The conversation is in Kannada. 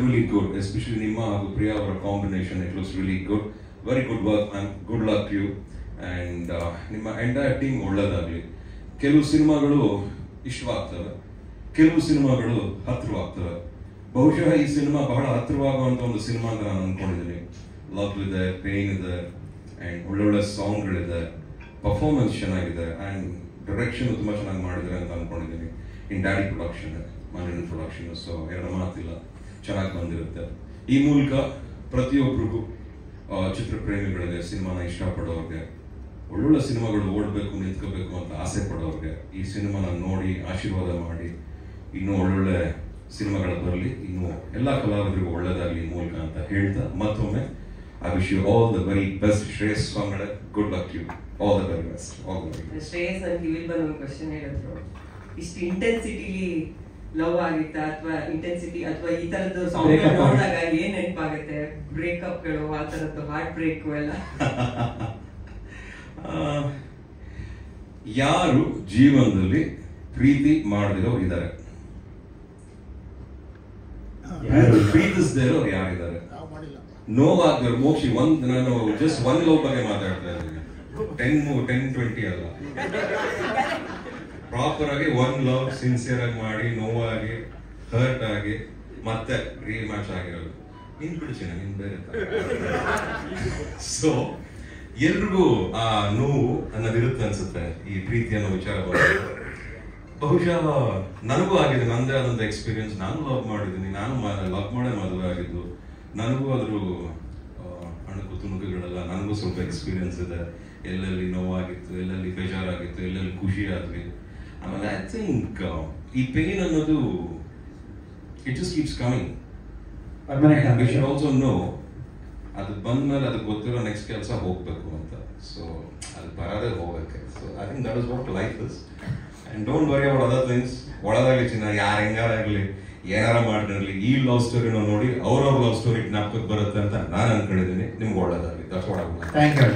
really good, especially Nimma ಹಾಗೂ ಪ್ರಿಯಾ ಅವರ combination. It looks really good. Very good work, man. Good luck to you. And ನಿಮ್ಮ ಎಂಟೈರ್ ಟೀಮ್ ಒಳ್ಳೆದಾಗಲಿ. ಕೆಲವು ಸಿನಿಮಾಗಳು ಇಷ್ಟವಾಗ್ತವೆ, ಕೆಲವು ಸಿನಿಮಾಗಳು ಹತ್ತಿರವಾಗ್ತವೆ. ಬಹುಶಃ ಈ ಸಿನಿಮಾ ಬಹಳ ಹತ್ತಿರವಾಗುವಂತ ಒಂದು ಸಿನಿಮಾ ಅಂತ ನಾನು ಅನ್ಕೊಂಡಿದ್ದೀನಿ. ಲವ್ ಇದೆ, ಪೇನ್ ಇದೆ, ಅಂಡ್ ಒಳ್ಳೊಳ್ಳೆ ಸಾಂಗ್ಗಳಿದೆ, ಪರ್ಫಾರ್ಮೆನ್ಸ್ ಚೆನ್ನಾಗಿದೆ, ಅಂಡ್ ಡೈರೆಕ್ಷನ್ ತುಂಬಾ ಚೆನ್ನಾಗಿ ಮಾಡಿದ್ದಾರೆ ಅಂತ ಅನ್ಕೊಂಡಿದ್ದೀನಿ. ಇನ್ ಡ್ಯಾಡಿ ಪ್ರೊಡಕ್ಷನ್, ಮನೆಯನ್ ಪ್ರೊಡಕ್ಷನ್, ಸೊ ಎರಡು ಮಾತಿಲ್ಲ, ಚೆನ್ನಾಗಿ ಬಂದಿರುತ್ತೆ. ಈ ಮೂಲಕ ಪ್ರತಿಯೊಬ್ಬರಿಗೂ ಚಿತ್ರಪ್ರೇಮಿಗಳಿಗೆ, ಸಿನಿಮಾನ ಇಷ್ಟಪಡೋರಿಗೆ, ಒಳ್ಳೊಳ್ಳೆ ಸಿನಿಮಾಗಳು ಓಡಬೇಕು, ನಿಂತ್ಕೋಬೇಕು ಅಂತ ಆಸೆ ಪಡೋರಿಗೆ ಈ ಸಿನಿಮಾನ ನೋಡಿ ಆಶೀರ್ವಾದ ಮಾಡಿ ಇನ್ನೂ ಒಳ್ಳೊಳ್ಳೆ ಸಿನಿಮಾಗಳು ಬರಲಿ, ಇನ್ನು ಎಲ್ಲ ಕಲಾವಿದರಿಗೂ ಒಳ್ಳೇದಾಗಲಿ ಈ ಮೂಲಕ ಅಂತ ಹೇಳ್ತಾ ಮತ್ತೊಮ್ಮೆ I wish you all the very best. Shreyas ಸ್ವಾಮಿಗಳೇ, good luck you, all the very best. Shreyas ನನಗೆ ಇಲ್ಲಿ ಬಂದು ಒಂದು ಕ್ವಶನ್ ಹೇಳಿದ್ರು, ಇಷ್ಟು ಇಂಟೆನ್ಸಿಟಿಲಿ ಲವ್ ಆಗಿತ್ತಾ ಅಥವಾ ಇಂಟೆನ್ಸಿಟಿ ಅಥವಾ ಈ ತರದ್ದು ಸಾಂಗ್ ನೋಡಿದಾಗ ಏನ್ ನೆನಪಾಗುತ್ತೆ? ಬ್ರೇಕಪ್ಗಳು, ಆ ತರದ್ದು ಹಾರ್ಟ್ ಬ್ರೇಕ್ ಎಲ್ಲ? ಯಾರು ಜೀವನದಲ್ಲಿ ಪ್ರೀತಿ ಮಾಡದಿರೋ ಇದ್ದಾರೆ? ಪ್ರೀತಿಸದೇ ಇರೋರು ಯಾರಿದ್ದಾರೆ? ನೋವಾಗ್ದವ್ರು ಮೋಕ್ಷಿ ನಾನು ಜಸ್ಟ್ ಒಂದ್ ಲವ್ ಬಗ್ಗೆ ಮಾತಾಡ್ತಾ ಇದ್ದೀನಿ, 10-20 ಅಲ್ಲ. ಪ್ರಾಪರ್ ಆಗಿ ಒನ್ ಲವ್ ಸಿನ್ಸಿಯರ್ ಆಗಿ ಮಾಡಿ, ನೋವಾಗಿ, ಹರ್ಟ್ ಆಗಿ ಮತ್ತೆ ರೀಮ್ಯಾಚ್ ಆಗಿರೋದು. ನಿನ್ ಬಿಡಿಸಿನ ನಿನ್ ಬೇರೆ. ಸೊ ಎಲ್ರಿಗೂ ಆ ನೋವು ಅನ್ನೋದಿರುತ್ತೆ ಅನ್ಸುತ್ತೆ ಈ ಪ್ರೀತಿ ಅನ್ನೋ ವಿಚಾರ ಬಂದಾಗ. ಬಹುಶಃ ನನಗೂ ಆಗಿದೆ, ನಂದೇ ಆದಂತ ಎಕ್ಸ್ಪೀರಿಯನ್ಸ್. ನಾನು ಲವ್ ಮಾಡಿದ್ದೀನಿ, ನಾನು ಲವ್ ಮಾಡೇ ಮದುವೆ ಆಗಿದ್ದು. ನನಗೂ ಅದ್ರ ಅಣಕು ತುಣುಕುಗಳೆಲ್ಲ ನನಗೂ ಸ್ವಲ್ಪ ಎಕ್ಸ್ಪೀರಿಯನ್ಸ್ ಇದೆ. ಎಲ್ಲೆಲ್ಲಿ ನೋವಾಗಿತ್ತು, ಎಲ್ಲೆಲ್ಲಿ ಬೇಜಾರಾಗಿತ್ತು, ಎಲ್ಲೆಲ್ಲಿ ಖುಷಿ ಆದ್ವಿ. ಆಮೇಲೆ ಐ ಥಿಂಕ್ ಈ ಪೇನ್ ಅನ್ನೋದು it just keeps coming. We should also know ಅದು ಬಂದ್ಮೇಲೆ ಅದಕ್ಕೆ ಗೊತ್ತಿರೋ ನೆಕ್ಸ್ಟ್ ಕೆಲಸ ಹೋಗ್ಬೇಕು ಅಂತ. ಸೊ ಅದು ಬರದೇ ಹೋಗಕ್ಕೆ. So I think that is what life is. And don't worry about other things. ಒಳದಾಗಲಿ ಚಿನ್ನ, ಯಾರು ಹೆಂಗಾರಾಗಲಿ, ಏನಾರ ಮಾಡಿರಲಿ, ಈ ಲವ್ ಸ್ಟೋರಿನ ನೋಡಿ ಅವ್ರವ್ರ ಲವ್ ಸ್ಟೋರಿ ಜ್ಞಾಪಕಕ್ಕೆ ಬರುತ್ತೆ ಅಂತ ನಾನು ಅನ್ಕೊಂಡಿದ್ದೀನಿ. ನಿಮ್ಗೆ ಒಳ್ಳೇದಾಗಲಿ. That's what I want. Thank you.